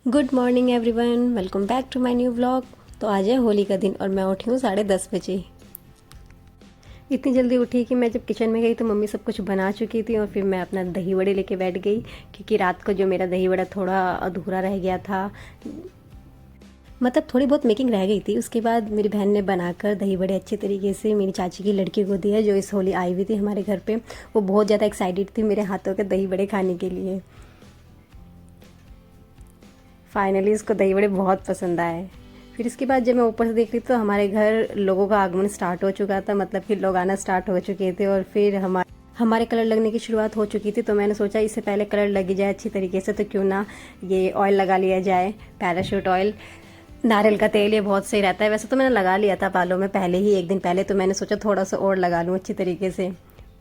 Good morning everyone, welcome back to my new vlog. तो आज है होली का दिन और मैं उठी हूँ 10:30 बजे। इतनी जल्दी उठी कि मैं जब किचन में गई तो मम्मी सब कुछ बना चुकी थी और फिर मैं अपना दही बड़े लेके बैठ गई, क्योंकि रात को जो मेरा दही बड़ा थोड़ा अधूरा रह गया था, मतलब थोड़ी बहुत मेकिंग रह गई थी। उसके बाद मेरी बहन ने बनाकर दही बड़े अच्छे तरीके से मेरी चाची की लड़की को दिया, जो इस होली आई हुई थी हमारे घर पे। वो बहुत ज़्यादा एक्साइटेड थी मेरे हाथों के दही बड़े खाने के लिए। फाइनली उसको दही बड़े बहुत पसंद आए। फिर इसके बाद जब मैं ऊपर से देख रही तो हमारे घर लोगों का आगमन स्टार्ट हो चुका था, मतलब कि लोग आना स्टार्ट हो चुके थे और फिर हमारे कलर लगने की शुरुआत हो चुकी थी। तो मैंने सोचा इससे पहले कलर लगी जाए अच्छी तरीके से, तो क्यों ना ये ऑयल लगा लिया जाए, पैराशूट ऑयल, नारियल का तेल। ये बहुत सही रहता है। वैसे तो मैंने लगा लिया था बालों में पहले ही, एक दिन पहले, तो मैंने सोचा थोड़ा सा और लगा लूँ अच्छी तरीके से।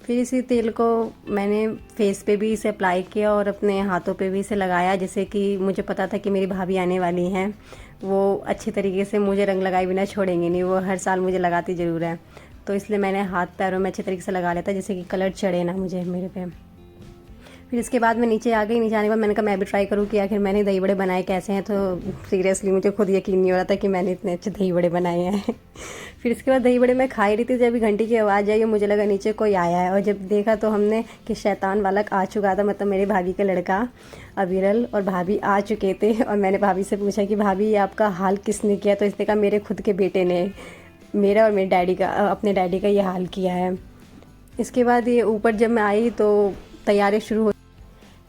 फिर इसी तेल को मैंने फेस पे भी इसे अप्लाई किया और अपने हाथों पे भी इसे लगाया, जैसे कि मुझे पता था कि मेरी भाभी आने वाली हैं, वो अच्छी तरीके से मुझे रंग लगाए बिना छोड़ेंगी नहीं, वो हर साल मुझे लगाती ज़रूर है। तो इसलिए मैंने हाथ पैरों में अच्छे तरीके से लगा लेता, जैसे कि कलर चढ़े ना मुझे मेरे पे। फिर इसके बाद मैं नीचे आ गई। नीचे आने के बाद मैंने कहा मैं भी ट्राई करूँ कि आखिर मैंने दही बड़े बनाए कैसे हैं। तो सीरियसली मुझे खुद यकीन नहीं हो रहा था कि मैंने इतने अच्छे दही बड़े बनाए हैं। फिर इसके बाद दही बड़े मैं खा ही रही थी, जब घंटी की आवाज़ आई और मुझे लगा नीचे कोई आया है, और जब देखा तो हमने कि शैतान बालक आ चुका था, मतलब मेरे भाभी का लड़का अविरल और भाभी आ चुके थे। और मैंने भाभी से पूछा कि भाभी ये आपका हाल किसने किया? तो इसने कहा मेरे खुद के बेटे ने, मेरा और मेरे डैडी का, अपने डैडी का ये हाल किया है। इसके बाद ये ऊपर जब मैं आई तो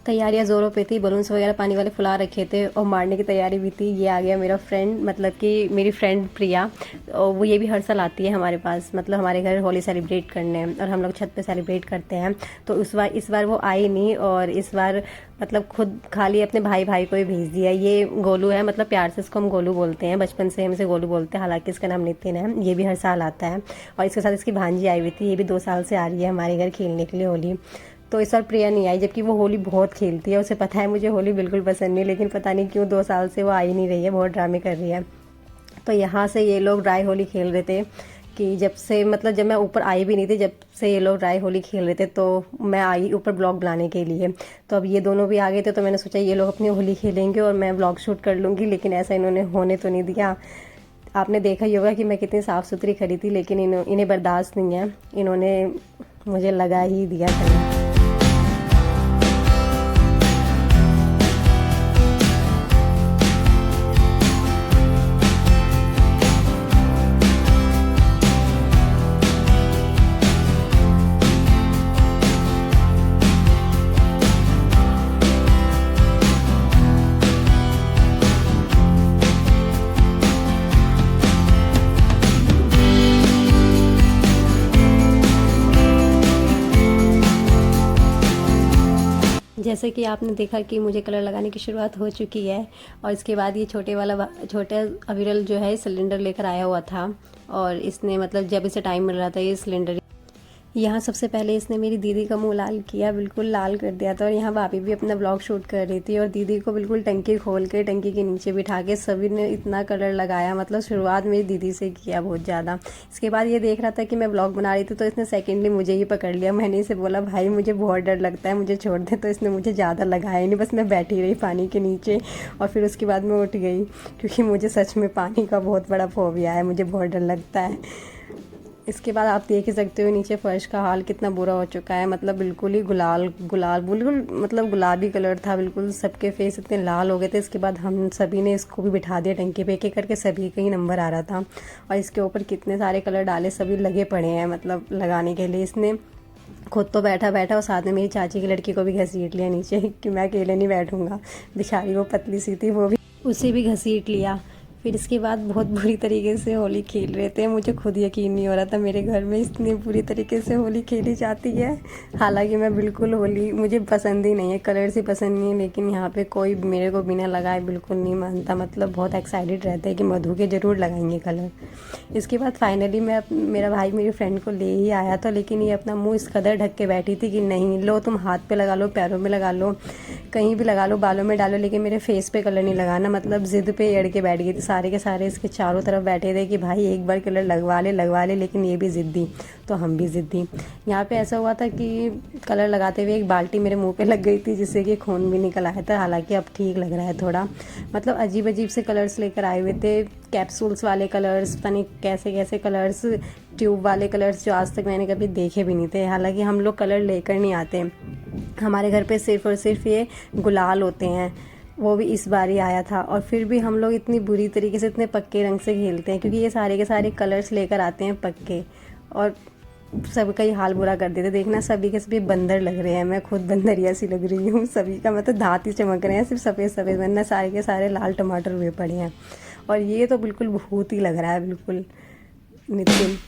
तैयारियां ज़ोरों पे थी। बलून्स वगैरह पानी वाले फुला रखे थे और मारने की तैयारी भी थी। ये आ गया मेरा फ्रेंड, मतलब कि मेरी फ्रेंड प्रिया, और वो ये भी हर साल आती है हमारे पास, मतलब हमारे घर होली सेलिब्रेट करने, और हम लोग छत पे सेलिब्रेट करते हैं। तो इस बार वो आई नहीं, और इस बार मतलब खुद खाली अपने भाई को ही भेज दिया। ये गोलू है, मतलब प्यार से इसको हम गोलू बोलते हैं, बचपन से हम इसे गोलू बोलते हैं, हालांकि इसका नाम नितिन है। ये भी हर साल आता है और इसके साथ इसकी भांजी आई हुई थी, ये भी 2 साल से आ रही है हमारे घर खेलने के लिए होली। तो इस बार प्रिया नहीं आई, जबकि वो होली बहुत खेलती है, उसे पता है मुझे होली बिल्कुल पसंद नहीं, लेकिन पता नहीं क्यों 2 साल से वो आई नहीं रही है, बहुत ड्रामे कर रही है। तो यहाँ से ये लोग ड्राई होली खेल रहे थे कि जब से, मतलब जब मैं ऊपर आई भी नहीं थी, जब से ये लोग ड्राई होली खेल रहे थे, तो मैं आई ऊपर ब्लॉग बनाने के लिए। तो अब ये दोनों भी आ गए थे, तो मैंने सोचा ये लोग अपनी होली खेलेंगे और मैं ब्लॉग शूट कर लूँगी, लेकिन ऐसा इन्होंने होने तो नहीं दिया। आपने देखा ही होगा कि मैं कितनी साफ़ सुथरी खड़ी थी, लेकिन इन्हें बर्दाश्त नहीं है, इन्होंने मुझे लगा ही दिया कहीं। जैसे कि आपने देखा कि मुझे कलर लगाने की शुरुआत हो चुकी है, और इसके बाद ये छोटे अविरल जो है सिलेंडर लेकर आया हुआ था, और इसने, मतलब जब इसे टाइम मिल रहा था, ये सिलेंडर यहाँ सबसे पहले इसने मेरी दीदी का मुंह लाल किया, बिल्कुल लाल कर दिया था। और यहाँ भाभी भी अपना ब्लॉग शूट कर रही थी और दीदी को बिल्कुल टंकी खोल के टंकी के नीचे बिठा के सभी ने इतना कलर लगाया, मतलब शुरुआत मेरी दीदी से किया बहुत ज़्यादा। इसके बाद ये देख रहा था कि मैं ब्लॉग बना रही थी, तो इसने सेकेंडली मुझे ही पकड़ लिया। मैंने इसे बोला भाई मुझे बहुत डर लगता है, मुझे छोड़ दे। तो इसने मुझे ज़्यादा लगाया ही नहीं, बस मैं बैठी रही पानी के नीचे, और फिर उसके बाद मैं उठ गई, क्योंकि मुझे सच में पानी का बहुत बड़ा फोबिया है, मुझे बहुत डर लगता है। इसके बाद आप देख ही सकते हो नीचे फर्श का हाल कितना बुरा हो चुका है, मतलब बिल्कुल ही गुलाल गुलाल, बिल्कुल मतलब गुलाबी कलर था, बिल्कुल सबके फेस इतने लाल हो गए थे। इसके बाद हम सभी ने इसको भी बिठा दिया टंकी पे, एक एक करके सभी का ही नंबर आ रहा था, और इसके ऊपर कितने सारे कलर डाले, सभी लगे पड़े हैं मतलब लगाने के लिए। इसने खुद तो बैठा और साथ में मेरी चाची की लड़की को भी घसीट लिया नीचे, कि मैं अकेले नहीं बैठूंगा, बेचारी वो पतली सी थी, वो भी, उसे भी घसीट लिया। फिर इसके बाद बहुत बुरी तरीके से होली खेल रहे थे, मुझे खुद यकीन नहीं हो रहा था मेरे घर में इतनी बुरी तरीके से होली खेली जाती है। हालांकि मैं बिल्कुल होली, मुझे पसंद ही नहीं है, कलर से पसंद नहीं है, लेकिन यहाँ पे कोई मेरे को बिना लगाए बिल्कुल नहीं मानता, मतलब बहुत एक्साइटेड रहते हैं कि मधु के ज़रूर लगाएंगे कलर। इसके बाद फाइनली मेरा भाई मेरी फ्रेंड को ले ही आया था, लेकिन ये अपना मुँह इस कदर ढक के बैठी थी कि नहीं लो तुम हाथ पर लगा लो, पैरों में लगा लो, कहीं भी लगा लो, बालों में डालो, लेकिन मेरे फेस पे कलर नहीं लगाना, मतलब ज़िद पे अड़ के बैठ गई थी। सारे के सारे इसके चारों तरफ बैठे थे कि भाई एक बार कलर लगवा ले, लेकिन ये भी ज़िद्दी, तो हम भी ज़िद्दी। यहाँ पे ऐसा हुआ था कि कलर लगाते हुए एक बाल्टी मेरे मुंह पे लग गई थी, जिससे कि खून भी निकल आया था। हालांकि अब ठीक लग रहा है थोड़ा। मतलब अजीब अजीब से कलर्स लेकर आए हुए थे, कैप्सूल्स वाले कलर्स, पता नहीं कैसे कैसे कलर्स, ट्यूब वाले कलर्स जो आज तक मैंने कभी देखे भी नहीं थे। हालांकि हम लोग कलर लेकर नहीं आते, हमारे घर पे सिर्फ़ और सिर्फ ये गुलाल होते हैं, वो भी इस बार ही आया था। और फिर भी हम लोग इतनी बुरी तरीके से, इतने पक्के रंग से खेलते हैं, क्योंकि ये सारे के सारे कलर्स लेकर आते हैं पक्के, और सबका ही हाल बुरा कर देते। देखना सभी के सभी बंदर लग रहे हैं, मैं खुद बंदरिया सी लग रही हूँ। सभी का मतलब दांत ही चमक रहे हैं, सिर्फ सफ़ेद सफ़ेद, वरना सारे के सारे लाल टमाटर हुए पड़े हैं। और ये तो बिल्कुल भूत ही लग रहा है, बिल्कुल नितिन।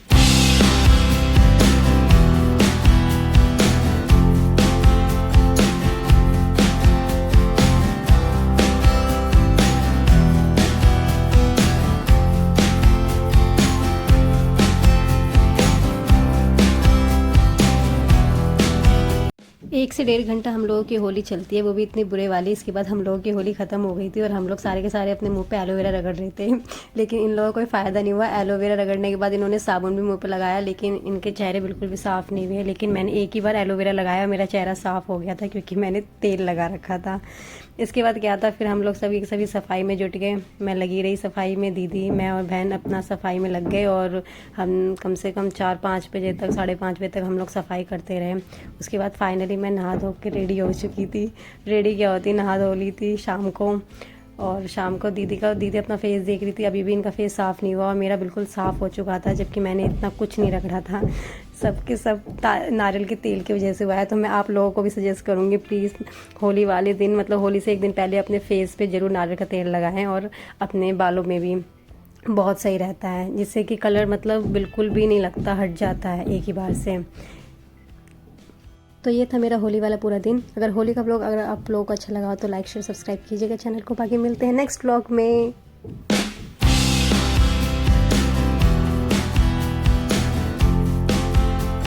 एक से 1.5 घंटा हम लोगों की होली चलती है, वो भी इतनी बुरे वाली। इसके बाद हम लोगों की होली ख़त्म हो गई थी और हम लोग सारे के सारे अपने मुंह पे एलोवेरा रगड़ रहे थे। लेकिन इन लोगों को कोई फ़ायदा नहीं हुआ। एलोवेरा रगड़ने के बाद इन्होंने साबुन भी मुंह पे लगाया, लेकिन इनके चेहरे बिल्कुल भी साफ़ नहीं हुए। लेकिन मैंने एक ही बार एलोवेरा लगाया, मेरा चेहरा साफ़ हो गया था, क्योंकि मैंने तेल लगा रखा था। इसके बाद क्या था, फिर हम लोग सभी सभी सफाई में जुट गए। मैं लगी रही सफाई में, दीदी, मैं और बहन अपना सफाई में लग गए, और हम कम से कम 4-5 बजे तक, 5:30 बजे तक हम लोग सफाई करते रहे। उसके बाद फाइनली मैं नहा धो के रेडी हो चुकी थी। रेडी क्या होती, नहा धो ली थी शाम को। और शाम को दीदी अपना फेस देख रही थी, अभी भी इनका फेस साफ़ नहीं हुआ, और मेरा बिल्कुल साफ़ हो चुका था, जबकि मैंने इतना कुछ नहीं रगड़ा था। सबके सब नारियल के तेल की वजह से हुआ है। तो मैं आप लोगों को भी सजेस्ट करूँगी, प्लीज़ होली वाले दिन, मतलब होली से एक दिन पहले अपने फेस पे ज़रूर नारियल का तेल लगाएं, और अपने बालों में भी बहुत सही रहता है, जिससे कि कलर मतलब बिल्कुल भी नहीं लगता, हट जाता है एक ही बार से। तो ये था मेरा होली वाला पूरा दिन। अगर होली का व्लॉग अगर आप लोगों को अच्छा लगा तो लाइक शेयर सब्सक्राइब कीजिएगा चैनल को। बाकी मिलते हैं नेक्स्ट व्लॉग में।